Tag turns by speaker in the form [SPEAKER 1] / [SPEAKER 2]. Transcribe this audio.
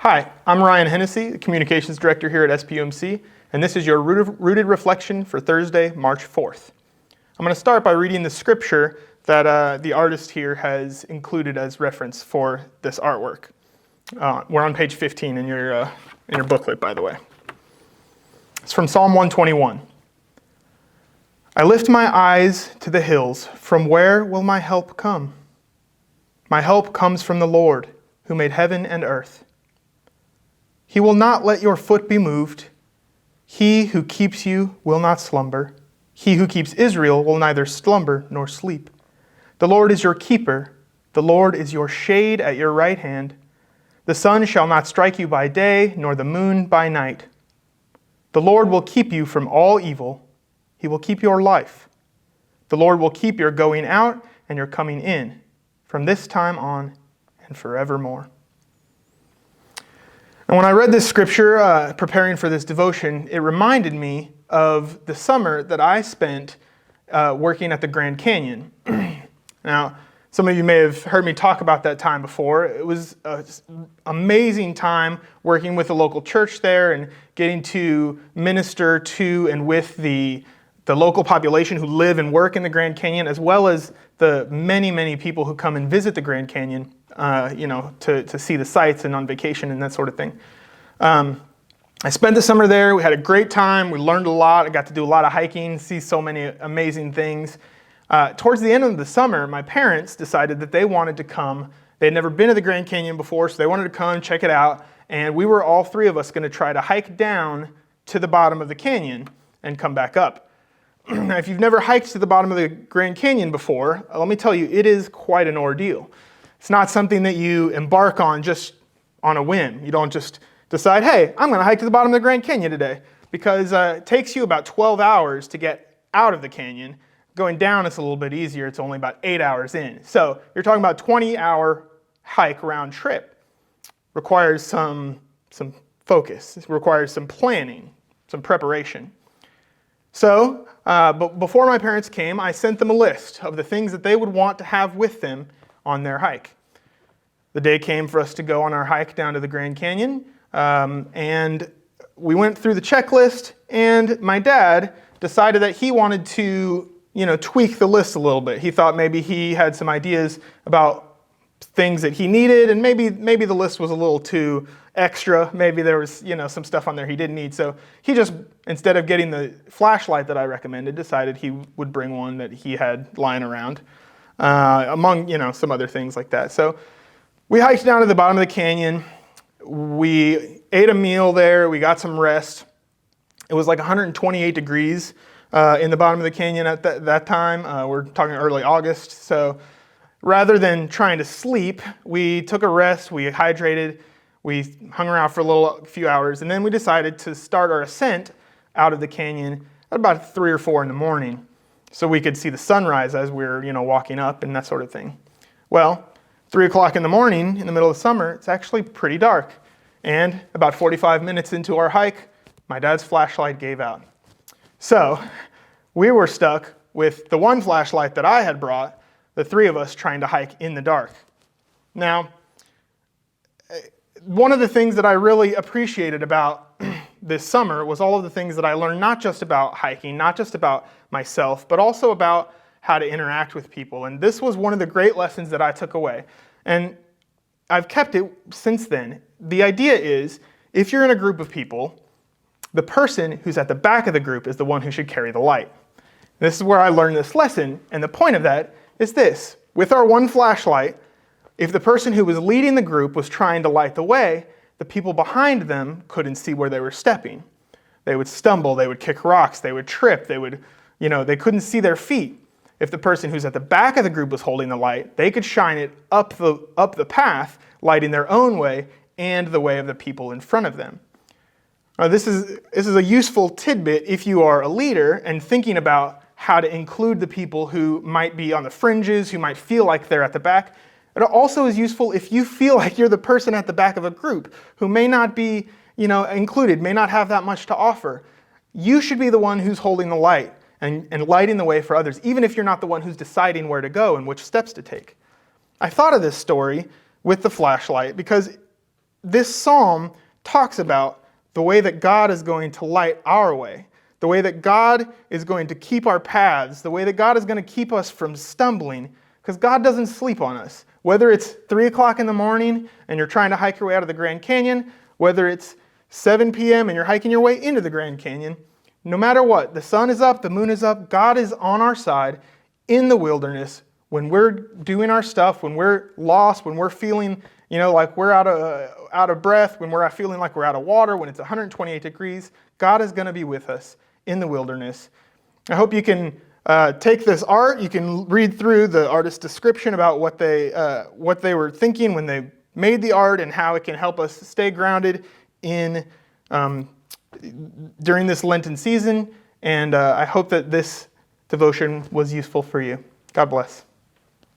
[SPEAKER 1] Hi, I'm Ryan Hennesy, the Communications Director here at SPUMC, and this is your Rooted Reflection for Thursday, March 4th. I'm going to start by reading the scripture that the artist here has included as reference for this artwork. We're on page 15 in your booklet, by the way. It's from Psalm 121. I lift my eyes to the hills. From where will my help come? My help comes from the Lord, who made heaven and earth. He will not let your foot be moved. He who keeps you will not slumber. He who keeps Israel will neither slumber nor sleep. The Lord is your keeper. The Lord is your shade at your right hand. The sun shall not strike you by day, nor the moon by night. The Lord will keep you from all evil. He will keep your life. The Lord will keep your going out and your coming in, from this time on and forevermore. And when I read this scripture, preparing for this devotion, it reminded me of the summer that I spent working at the Grand Canyon. Now, some of you may have heard me talk about that time before. It was an amazing time working with the local church there and getting to minister to and with the local population who live and work in the Grand Canyon, as well as the many, many people who come and visit the Grand Canyon, to see the sights and on vacation and that sort of thing. I spent the summer there. We had a great time. We learned a lot. I got to do a lot of hiking, see so many amazing things. Towards the end of the summer, my parents decided that they wanted to come. They had never been to the Grand Canyon before, so they wanted to come check it out. And we were all three of us going to try to hike down to the bottom of the canyon and come back up. Now, if you've never hiked to the bottom of the Grand Canyon before, let me tell you, it is quite an ordeal. It's not something that you embark on just on a whim. You don't just decide, hey, I'm going to hike to the bottom of the Grand Canyon today, because it takes you about 12 hours to get out of the canyon. Going down, it's a little bit easier. It's only about 8 hours in. So you're talking about a 20-hour hike round trip. Requires some focus. It requires some planning, some preparation. So, but before my parents came, I sent them a list of the things that they would want to have with them on their hike. The day came for us to go on our hike down to the Grand Canyon, and we went through the checklist, and my dad decided that he wanted to, tweak the list a little bit. He thought maybe he had some ideas about things that he needed, and maybe the list was a little too extra. Maybe there was, some stuff on there he didn't need. So he just, instead of getting the flashlight that I recommended, decided he would bring one that he had lying around, among, some other things like that. So we hiked down to the bottom of the canyon. We ate a meal there. We got some rest. It was like 128 degrees in the bottom of the canyon at that time. We're talking early August. So rather than trying to sleep, we took a rest. We hydrated. We hung around for a few hours, and then we decided to start our ascent out of the canyon at about 3 or 4 in the morning, so we could see the sunrise as we were, walking up and that sort of thing. Well, 3 o'clock in the morning, in the middle of summer, it's actually pretty dark. And about 45 minutes into our hike, my dad's flashlight gave out. So we were stuck with the one flashlight that I had brought, the three of us trying to hike in the dark. Now, one of the things that I really appreciated about this summer was all of the things that I learned, not just about hiking, not just about myself, but also about how to interact with people. And this was one of the great lessons that I took away. And I've kept it since then. The idea is, if you're in a group of people, the person who's at the back of the group is the one who should carry the light. This is where I learned this lesson, and the point of that is this. With our one flashlight, if the person who was leading the group was trying to light the way, the people behind them couldn't see where they were stepping. They would stumble, they would kick rocks, they would trip, they couldn't see their feet. If the person who's at the back of the group was holding the light, they could shine it up the path, lighting their own way and the way of the people in front of them. This is a useful tidbit if you are a leader and thinking about how to include the people who might be on the fringes, who might feel like they're at the back. It also is useful if you feel like you're the person at the back of a group who may not be, included, may not have that much to offer. You should be the one who's holding the light and lighting the way for others, even if you're not the one who's deciding where to go and which steps to take. I thought of this story with the flashlight because this psalm talks about the way that God is going to light our way, the way that God is going to keep our paths, the way that God is going to keep us from stumbling, because God doesn't sleep on us. Whether it's 3 o'clock in the morning and you're trying to hike your way out of the Grand Canyon, whether it's 7 p.m. and you're hiking your way into the Grand Canyon, no matter what, the sun is up, the moon is up, God is on our side in the wilderness when we're doing our stuff, when we're lost, when we're feeling, like we're out of breath, when we're feeling like we're out of water, when it's 128 degrees, God is going to be with us in the wilderness. I hope you can take this art. You can read through the artist's description about what they were thinking when they made the art and how it can help us stay grounded in during this Lenten season. And I hope that this devotion was useful for you. God bless.